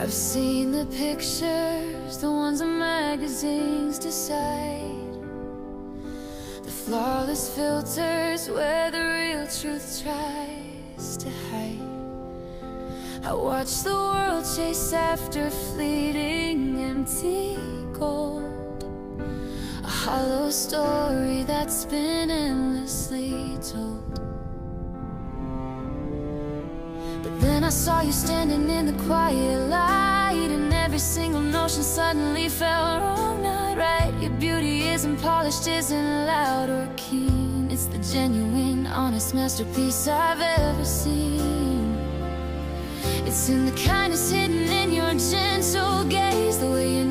I've seen the pictures, the ones in magazines decide, the flawless filters where the real truth tries to hide. I watch the world chase after fleeting empty gold, a hollow story that's been endlessly told. But then I saw you standing in the quiet light, and every single notion suddenly felt wrong, not right. Your beauty isn't polished, isn't loud or keen. It's the genuine, honest masterpiece I've ever seen. It's in the kindness hidden in your gentle gaze, the way you